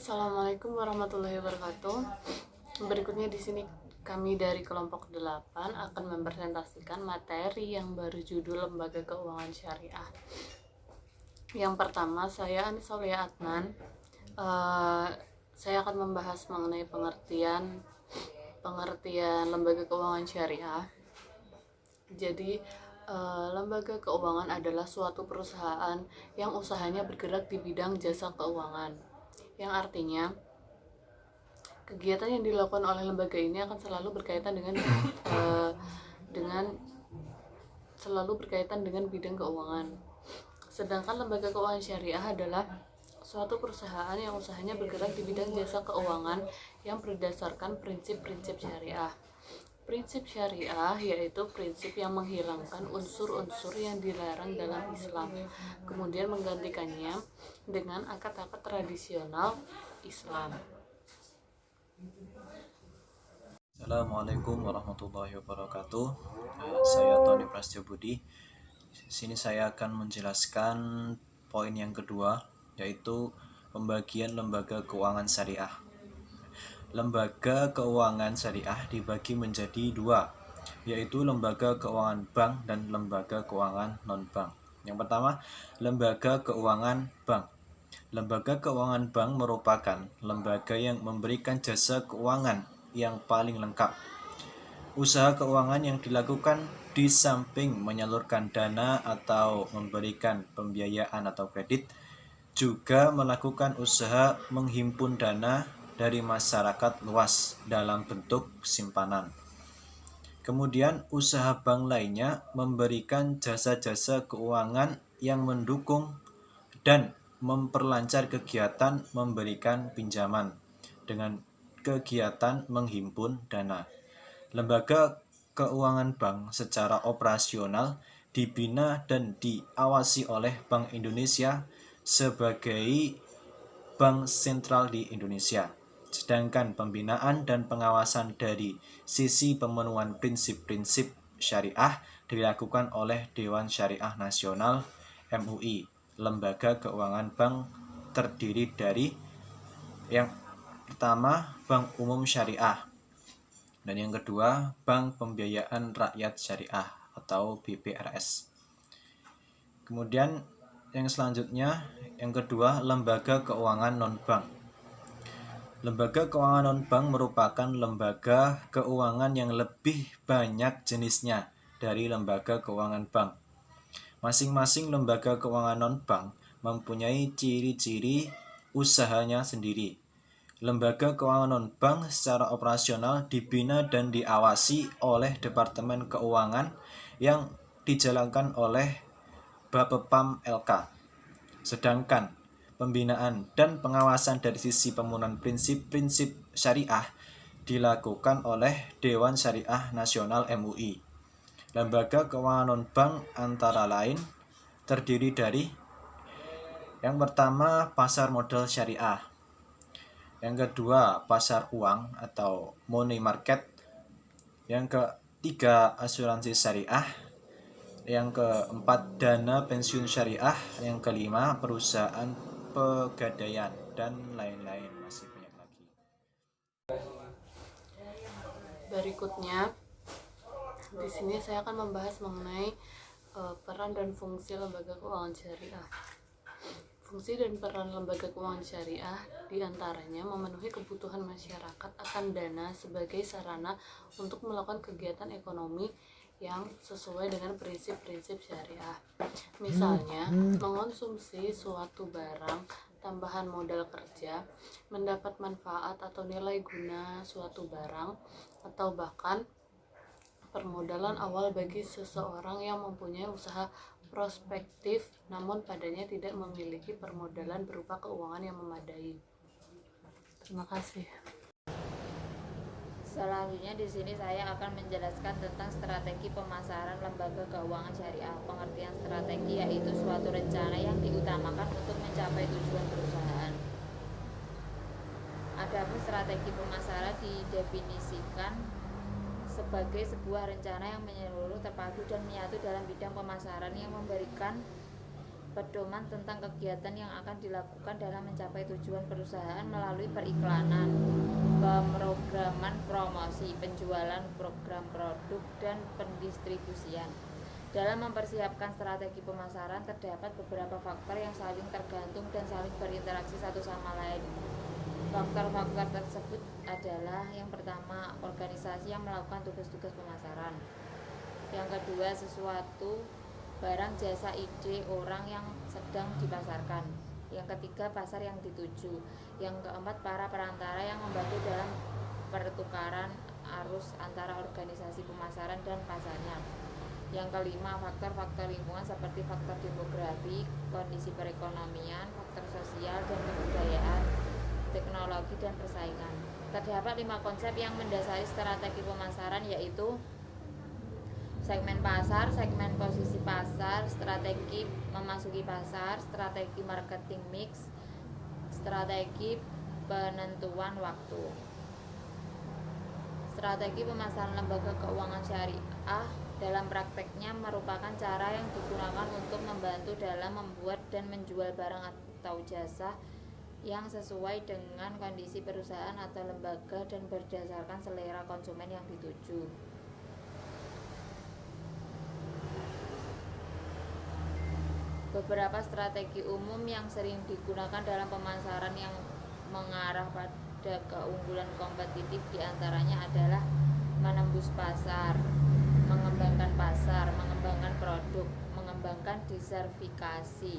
Assalamualaikum warahmatullahi wabarakatuh. Berikutnya di sini kami dari kelompok 8 akan mempresentasikan materi yang berjudul Lembaga Keuangan Syariah. Yang pertama, saya Anis Aulia Adnan. Saya akan membahas mengenai pengertian lembaga keuangan syariah. Jadi, lembaga keuangan adalah suatu perusahaan yang usahanya bergerak di bidang jasa keuangan, yang artinya kegiatan yang dilakukan oleh lembaga ini akan selalu berkaitan dengan bidang keuangan. Sedangkan lembaga keuangan syariah adalah suatu perusahaan yang usahanya bergerak di bidang jasa keuangan yang berdasarkan prinsip-prinsip syariah. Prinsip syariah yaitu prinsip yang menghilangkan unsur-unsur yang dilarang dalam Islam, kemudian menggantikannya dengan akad-akad tradisional Islam. Assalamualaikum warahmatullahi wabarakatuh. Saya Tony Prasetyo Budi. Sini saya akan menjelaskan poin yang kedua, yaitu pembagian lembaga keuangan syariah. Lembaga keuangan syariah dibagi menjadi dua, yaitu lembaga keuangan bank dan lembaga keuangan non-bank. Yang pertama, lembaga keuangan bank. Lembaga keuangan bank merupakan lembaga yang memberikan jasa keuangan yang paling lengkap. Usaha keuangan yang dilakukan di samping menyalurkan dana atau memberikan pembiayaan atau kredit, juga melakukan usaha menghimpun dana dari masyarakat luas dalam bentuk simpanan. Kemudian usaha bank lainnya memberikan jasa-jasa keuangan yang mendukung dan memperlancar kegiatan memberikan pinjaman dengan kegiatan menghimpun dana. Lembaga keuangan bank secara operasional dibina dan diawasi oleh Bank Indonesia sebagai bank sentral di Indonesia. Sedangkan pembinaan dan pengawasan dari sisi pemenuhan prinsip-prinsip syariah dilakukan oleh Dewan Syariah Nasional MUI. Lembaga keuangan bank terdiri dari yang pertama, Bank Umum Syariah, dan yang kedua, Bank Pembiayaan Rakyat Syariah atau BPRS. Kemudian yang selanjutnya, yang kedua, lembaga keuangan non-bank. Lembaga keuangan non-bank merupakan lembaga keuangan yang lebih banyak jenisnya dari lembaga keuangan bank. Masing-masing lembaga keuangan non-bank mempunyai ciri-ciri usahanya sendiri. Lembaga keuangan non-bank secara operasional dibina dan diawasi oleh Departemen Keuangan yang dijalankan oleh Bapepam LK. Sedangkan pembinaan dan pengawasan dari sisi pemenuhan prinsip-prinsip syariah dilakukan oleh Dewan Syariah Nasional MUI. Lembaga keuangan non-bank antara lain terdiri dari yang pertama, pasar modal syariah. Yang kedua, pasar uang atau money market. Yang ketiga, asuransi syariah. Yang keempat, dana pensiun syariah. Yang kelima, perusahaan pegadaian, dan lain-lain, masih banyak lagi. Berikutnya, di sini saya akan membahas mengenai peran dan fungsi lembaga keuangan syariah. Fungsi dan peran lembaga keuangan syariah diantaranya memenuhi kebutuhan masyarakat akan dana sebagai sarana untuk melakukan kegiatan ekonomi yang sesuai dengan prinsip-prinsip syariah. Misalnya, mengonsumsi suatu barang, tambahan modal kerja, mendapat manfaat atau nilai guna suatu barang, atau bahkan permodalan awal bagi seseorang yang mempunyai usaha prospektif namun padanya tidak memiliki permodalan berupa keuangan yang memadai. Terima kasih. Selanjutnya di sini saya akan menjelaskan tentang strategi pemasaran lembaga keuangan syariah. Pengertian strategi yaitu suatu rencana yang diutamakan untuk mencapai tujuan perusahaan. Adapun strategi pemasaran didefinisikan sebagai sebuah rencana yang menyeluruh, terpadu, dan menyatu dalam bidang pemasaran yang memberikan pedoman tentang kegiatan yang akan dilakukan dalam mencapai tujuan perusahaan melalui periklanan, pemrograman promosi, penjualan program produk, dan pendistribusian. Dalam mempersiapkan strategi pemasaran, terdapat beberapa faktor yang saling tergantung dan saling berinteraksi satu sama lain. Faktor-faktor tersebut adalah: yang pertama, organisasi yang melakukan tugas-tugas pemasaran; yang kedua, sesuatu, barang, jasa, ide, orang yang sedang dipasarkan; yang ketiga, pasar yang dituju; yang keempat, para perantara yang membantu dalam pertukaran arus antara organisasi pemasaran dan pasarnya; yang kelima, faktor-faktor lingkungan seperti faktor demografi, kondisi perekonomian, faktor sosial dan kebudayaan, teknologi, dan persaingan. Terdapat 5 konsep yang mendasari strategi pemasaran, yaitu segmen pasar, segmen posisi pasar, strategi memasuki pasar, strategi marketing mix, strategi penentuan waktu. Strategi pemasaran lembaga keuangan syariah dalam prakteknya merupakan cara yang digunakan untuk membantu dalam membuat dan menjual barang atau jasa yang sesuai dengan kondisi perusahaan atau lembaga dan berdasarkan selera konsumen yang dituju. Beberapa strategi umum yang sering digunakan dalam pemasaran yang mengarah pada keunggulan kompetitif diantaranya adalah menembus pasar, mengembangkan pasar, mengembangkan produk, mengembangkan diversifikasi,